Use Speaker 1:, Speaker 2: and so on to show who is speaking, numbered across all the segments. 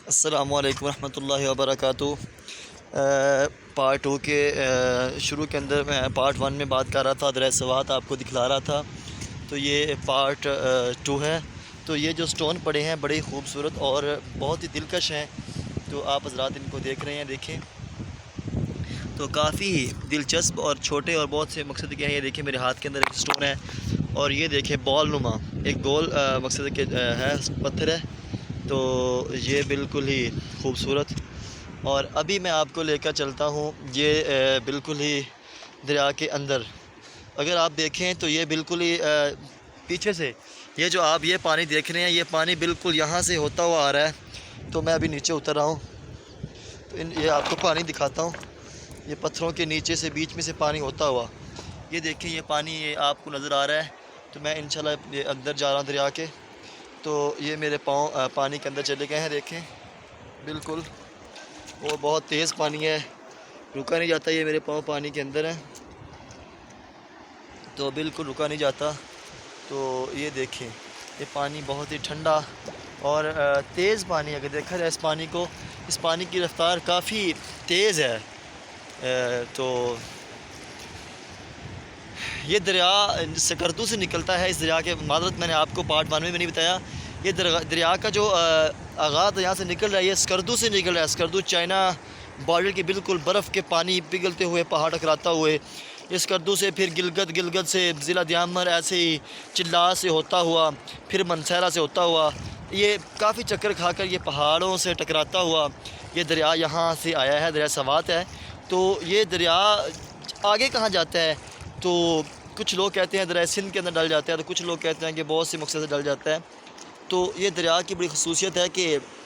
Speaker 1: السلام علیکم ورحمۃ اللہ وبرکاتہ۔ پارٹ 2 کے شروع کے اندر میں پارٹ 1 میں بات کر رہا تھا، دریا سوات آپ کو دکھلا رہا تھا، تو یہ پارٹ 2 ہے۔ تو یہ جو سٹون پڑے ہیں بڑے خوبصورت اور بہت ہی دلکش ہیں، تو آپ حضرات ان کو دیکھ رہے ہیں، دیکھیں تو کافی دلچسپ اور چھوٹے اور بہت سے مقصد کے ہیں۔ یہ دیکھیں میرے ہاتھ کے اندر ایک سٹون ہے، اور یہ دیکھیں بال نما ایک گول مقصد کے ہے پتھر ہے، تو یہ بالکل ہی خوبصورت۔ اور ابھی میں آپ کو لے کر چلتا ہوں یہ بالکل ہی دریا کے اندر، اگر آپ دیکھیں تو یہ بالکل ہی پیچھے سے یہ جو آپ یہ پانی دیکھ رہے ہیں، یہ پانی بالکل یہاں سے ہوتا ہوا آ رہا ہے۔ تو میں ابھی نیچے اتر رہا ہوں، تو یہ آپ کو پانی دکھاتا ہوں، یہ پتھروں کے نیچے سے بیچ میں سے پانی ہوتا ہوا، یہ دیکھیں یہ پانی یہ آپ کو نظر آ رہا ہے۔ تو میں انشاءاللہ یہ اندر جا رہا ہوں دریا کے، تو یہ میرے پاؤں پانی کے اندر چلے گئے ہیں، دیکھیں بالکل وہ بہت تیز پانی ہے، رکا نہیں جاتا، یہ میرے پاؤں پانی کے اندر ہیں، تو بالکل رکا نہیں جاتا۔ تو یہ دیکھیں یہ پانی بہت ہی ٹھنڈا اور تیز پانی، اگر دیکھا جائے اس پانی کو، اس پانی کی رفتار کافی تیز ہے۔ تو یہ دریا سکردو سے نکلتا ہے، اس دریا کے معذرت میں نے آپ کو پارٹ 1 میں نہیں بتایا، یہ دریا کا جو آغاز یہاں سے نکل رہا ہے، یہ سکردو سے نکل رہا ہے۔ سکردو چائنا بارڈر کے بالکل برف کے پانی پگھلتے ہوئے پہاڑ ٹکراتا ہوئے، یہ سکردو سے پھر گلگت سے ضلع دیامر، ایسے ہی چلا سے ہوتا ہوا، پھر منسیرہ سے ہوتا ہوا، یہ کافی چکر کھا کر یہ پہاڑوں سے ٹکراتا ہوا یہ دریا یہاں سے آیا ہے، دریا سوات ہے۔ تو یہ دریا آگے کہاں جاتا ہے؟ تو کچھ لوگ کہتے ہیں دریا سندھ کے اندر ڈل جاتا ہے، تو کچھ لوگ کہتے ہیں کہ بہت سی مقصد سے ڈل جاتا ہے۔ تو یہ دریا کی بڑی خصوصیت ہے کہ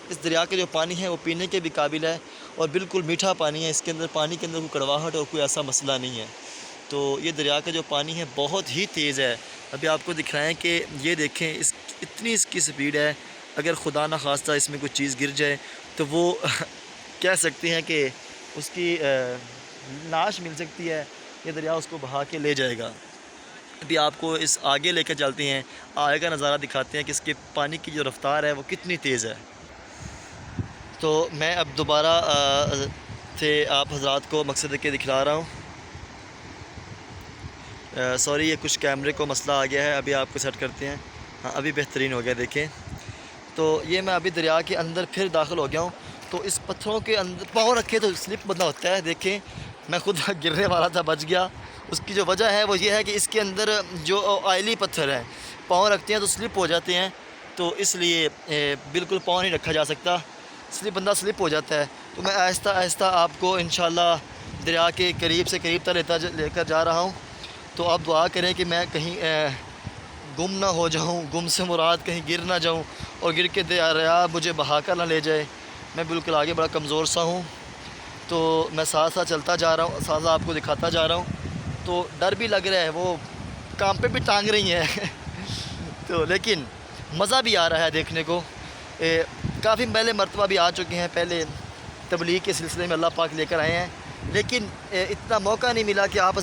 Speaker 1: اس دریا کے جو پانی ہے وہ پینے کے بھی قابل ہے، اور بالکل میٹھا پانی ہے، اس کے اندر پانی کے اندر کوئی کڑواہٹ اور کوئی ایسا مسئلہ نہیں ہے۔ تو یہ دریا کا جو پانی ہے بہت ہی تیز ہے، ابھی آپ کو دکھائیں کہ یہ دیکھیں اتنی اس کی سپیڈ ہے، اگر خدا نخواستہ اس میں کوئی چیز گر جائے تو وہ کہہ سکتے ہیں کہ اس کی لاش مل سکتی ہے، یہ دریا اس کو بہا کے لے جائے گا۔ ابھی آپ کو اس آگے لے کے چلتے ہیں، آگے کا نظارہ دکھاتے ہیں کہ اس کے پانی کی جو رفتار ہے وہ کتنی تیز ہے۔ تو میں اب دوبارہ سے آپ حضرات کو مقصد کے دکھلا رہا ہوں، سوری یہ کچھ کیمرے کو مسئلہ آ گیا ہے، ابھی آپ کو سیٹ کرتے ہیں، ہاں ابھی بہترین ہو گیا، دیکھیں تو یہ میں ابھی دریا کے اندر پھر داخل ہو گیا ہوں۔ تو اس پتھروں کے اندر پاؤں رکھے تو سلپ بندہ ہوتا ہے، دیکھیں میں خود گرنے والا تھا، بچ گیا۔ اس کی جو وجہ ہے وہ یہ ہے کہ اس کے اندر جو آئلی پتھر ہیں، پاؤں رکھتے ہیں تو سلپ ہو جاتے ہیں، تو اس لیے بالکل پاؤں نہیں رکھا جا سکتا، بندہ سلپ ہو جاتا ہے۔ تو میں آہستہ آہستہ آپ کو انشاءاللہ دریا کے قریب سے قریب تک لے کر جا رہا ہوں۔ تو آپ دعا کریں کہ میں کہیں گم نہ ہو جاؤں، گم سے مراد کہیں گر نہ جاؤں، اور گر کے دریا مجھے بہا کر نہ لے جائے، میں بالکل آگے بڑا کمزور سا ہوں۔ تو میں ساتھ ساتھ چلتا جا رہا ہوں، ساتھ آپ کو دکھاتا جا رہا ہوں، تو ڈر بھی لگ رہا ہے، وہ کام پہ بھی ٹانگ رہی ہیں تو لیکن مزہ بھی آ رہا ہے دیکھنے کو۔ کافی پہلے مرتبہ بھی آ چکے ہیں، پہلے تبلیغ کے سلسلے میں اللہ پاک لے کر آئے ہیں، لیکن اتنا موقع نہیں ملا کہ آپ